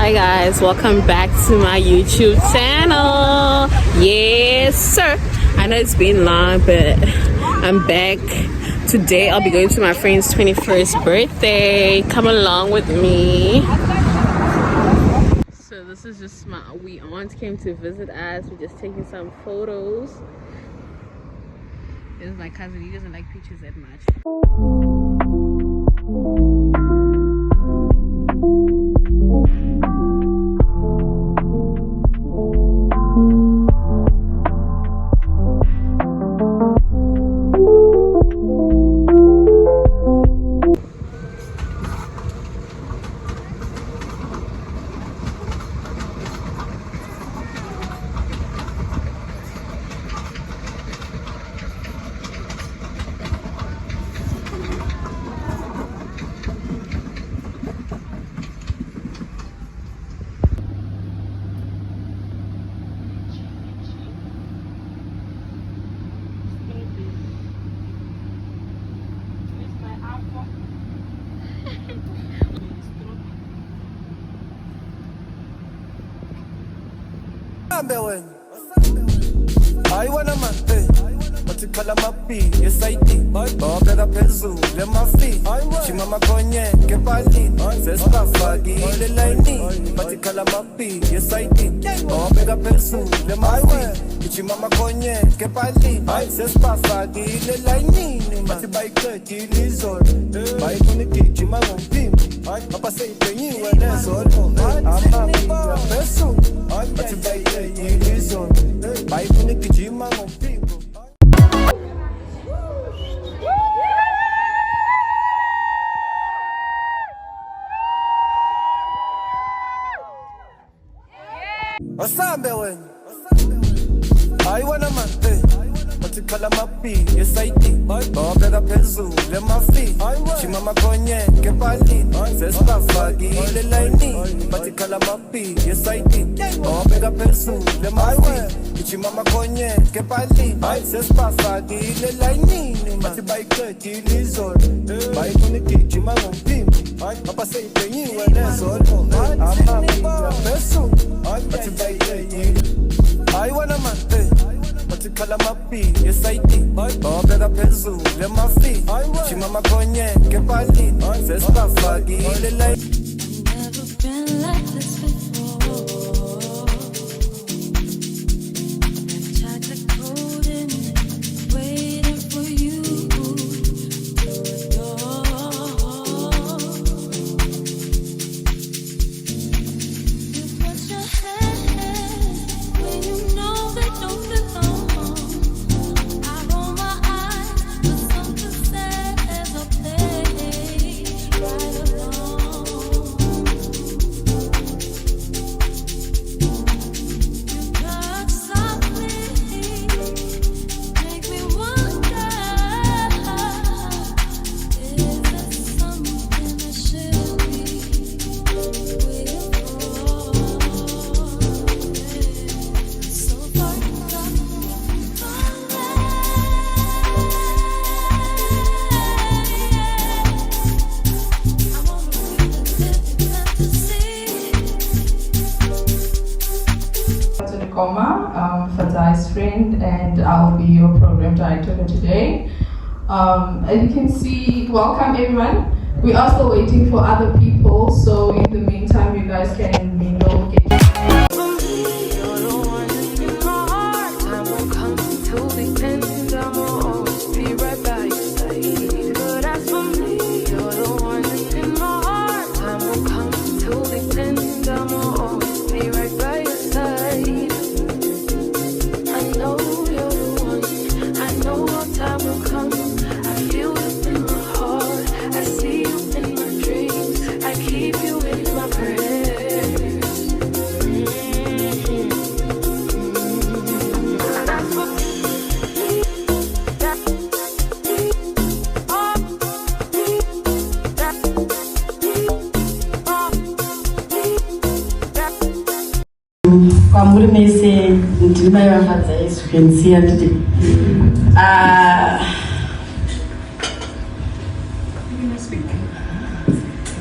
Hi guys, welcome back to my YouTube channel. Yes sir, I know it's been long, but I'm back. Today I'll be going to my friend's 21st birthday. Come along with me. So this is just my aunt came to visit us. We're just taking some photos. This is my cousin. He doesn't like pictures that much. I wanna man, what you call a mappy, yes I did. Oh, better pencil, let my feet. She mama konye, get bali. Says Fadzai, the line. What you call a mappy, yes I did. Oh, better pencil, let my feet. She mama konye, get bali. Says Fadzai, the line. What you buy good, you lose all. Buy money, you mama pim. Papa say, penny when there's all. I'm happy, I'm pencil. What you buy good, you lose all. Buy money, you mama pim. Osambe wena I wanna man what you call a mappy yes I did oh better pencil let my feet she mama konye ke bali says Fadzai the line what you call a mappy yes I did oh better pencil let my feet she mama konye ke bali says Fadzai the line what you buy good you lose all buy money get you mama pim Papa say penny when there's all I'm happy I'm pencil what you buy I wanna man, what you call a mappy, yes I did. Oh, better pencil, let my feet. She mama konye, ke bali, says Fadzai, the light. Never been like this before. Tried to code in, waiting for you to adore. You put your hand when you know they don't belong. I roll my eyes, but something says I'll play right along. You touch softly, make me wonder, is there something I should be waiting for? So far from my I wanna feel a vivid fantasy. Fadzai's friend, and I'll be your program director for today. As you can see, welcome everyone. We are still waiting for other people, so in the meantime, you guys can mingle. Kwamuri mese ndiri mai vaFadzai, as you can see here today.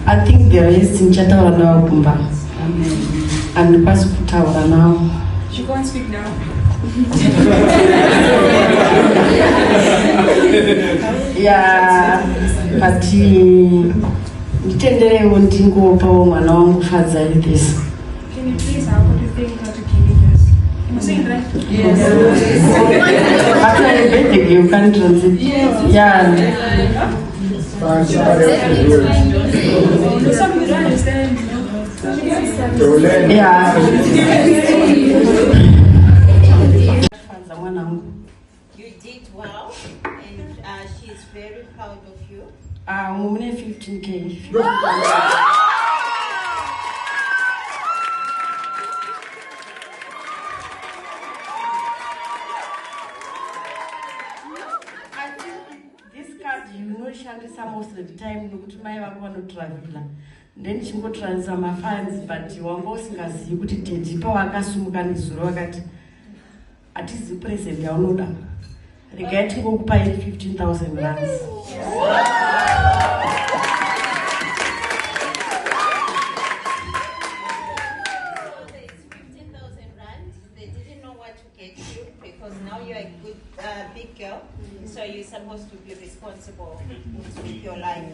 I think there is in Chataura now, Kumba. And the past Taura now. She can't speak now. Yeah, but nitendere ndingopa mwana wangu Fadzai this. Can you please have what you think how to give it? Am I saying right? Yes. After I bet you can translate. Yes. Yeah. Some people don't understand. Yeah. You did well, and she is very proud of you. I'm 15K. This card, you know, Shandisa most of the time, look to my one traveler. Then she go transfer my funds, but you are most as you could take power Kasumukan is Rogat. At is the present, you know that. They get to go buy 15,000 rands. Because now you're a good big girl, so you're supposed to be responsible with your life.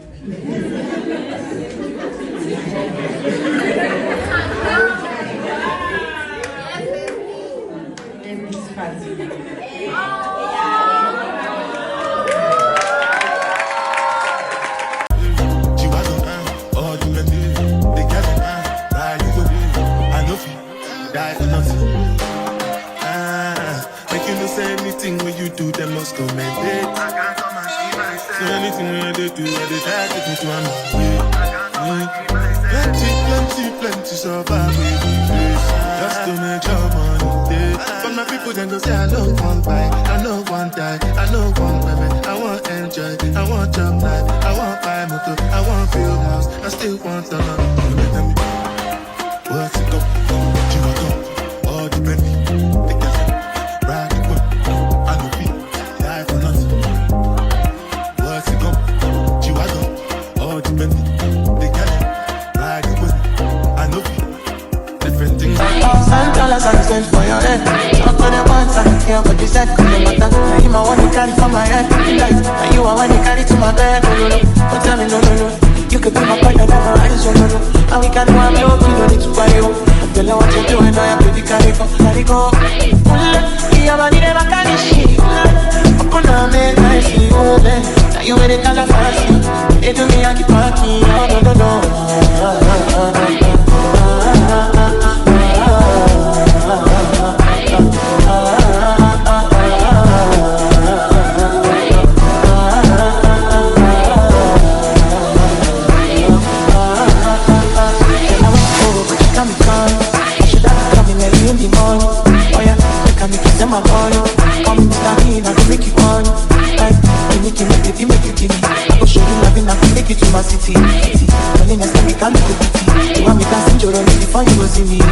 Anything when you do, they must commend it. So anything when you do, they try to put you on my way. Plenty survive with face. Just to make your money. But my people then go say, I don't want buy, I don't want die, I don't want women, I want enjoy, I want job life, I want buy motor, I want build house, I still want the love. What's it go? You want go? All the penny. I spend for your head. Talk on the ones I don't care what you said. Cause no matter, now you my one you carry for my head. Now you are one you carry to my bed. No, no, no. Don't tell me no, no, no. You could be my partner, never rise, no, no, no. And we can do a milk, you don't need to buy you. I feel like what you're doing, I am baby, carry go, carry go. Yeah, but you never carry shit. Open up, make I see you, man. Now you made it all of us. They do me, I keep talking, oh, no, no, no. City, when in a city, can't look at it. You want me dancing, you're only before you go see me. I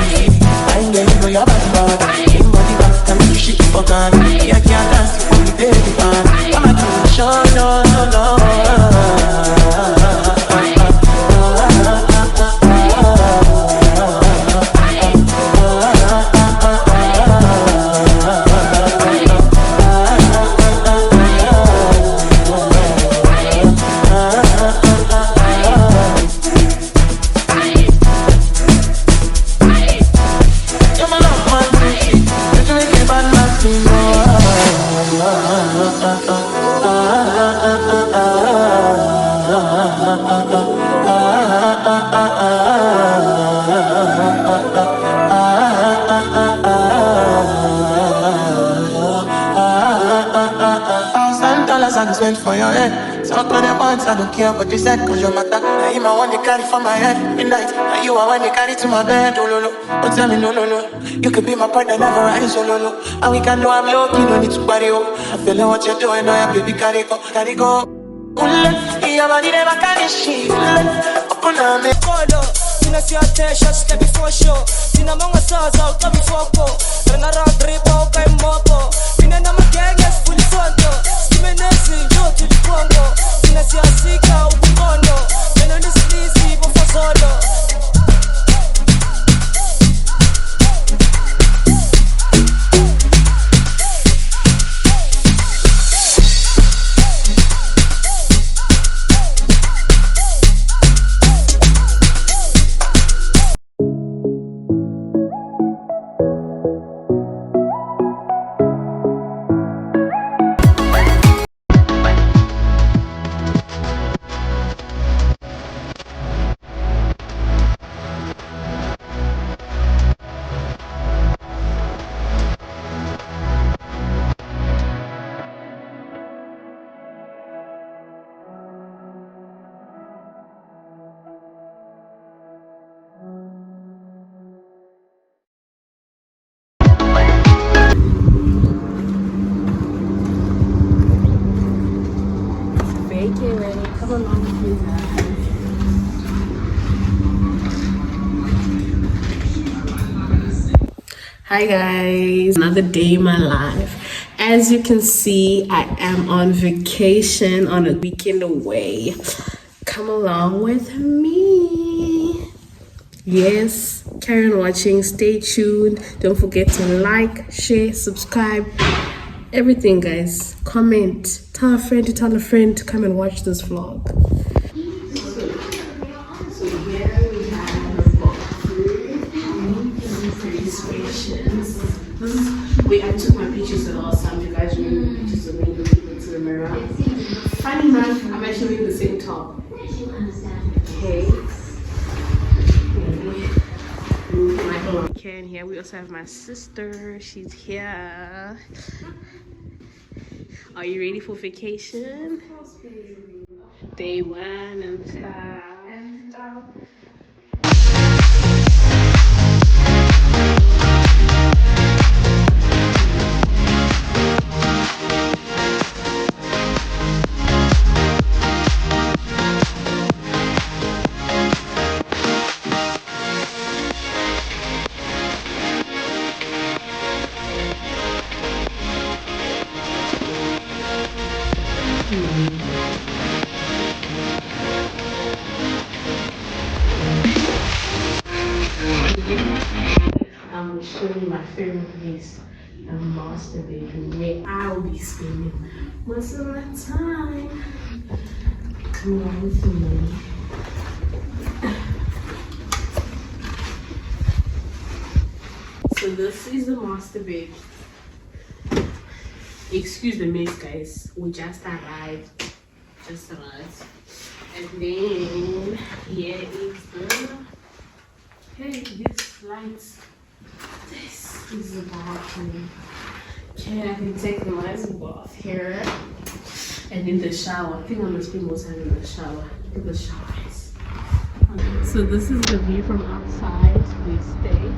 ain't getting no your body bad. Anybody back, can you shit for gun? Yeah, can't dance for me, baby, man. I'm a true show, no, no, no. $1,000 for your head. Talk on your pants, I don't care what you said, cause your matter. Now you my one you carry for my head. Midnight, now you are one you carry to my bed. Oh, no, no. Don't tell me no, no, no. You could be my partner, never rise, oh, no, no. And we can do I'm low, you don't need to party, oh. I feel like what you're doing, oh, yeah, baby, carry go, carry go. Your body never carry shit. Open up, me. Sina si attention, step before show. Sina mga saws out, come before go. Turn around, drip out, kay moto. Sina na mag-gangas, fully sonto. Sina na si yo to the Congo. Sina si asika, ubukono. Sina na si lisi, bufo Hi guys, another day in my life. As you can see, I am on vacation on a weekend away. Come along with me. Yes, carry on watching, stay tuned. Don't forget to like, share, subscribe, everything guys. Comment, tell a friend to tell a friend to come and watch this vlog. So here we have pretty stations. Wait, I took my pictures the last time. You guys remember the pictures of me looking into the mirror? Funny man, I'm actually in the same top. Okay. Ken here. We also have my sister. She's here. Are you ready for vacation? Day 1 and stuff. I'm gonna show you my favorite place, the master bedroom, where I'll be spending most of my time. Come along with me. So this is the master bed. Excuse the mess, guys. We just arrived. And then here is the these lights. This is the bathroom. Okay, I can take a nice bath here. And in the shower. I think I'm gonna spend more time in the shower. Look at the showers. So this is the view from outside. We stay.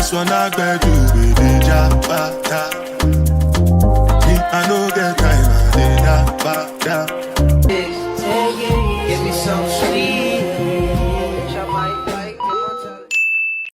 This one I bet you with the jabba. Me, I no get time, I did that.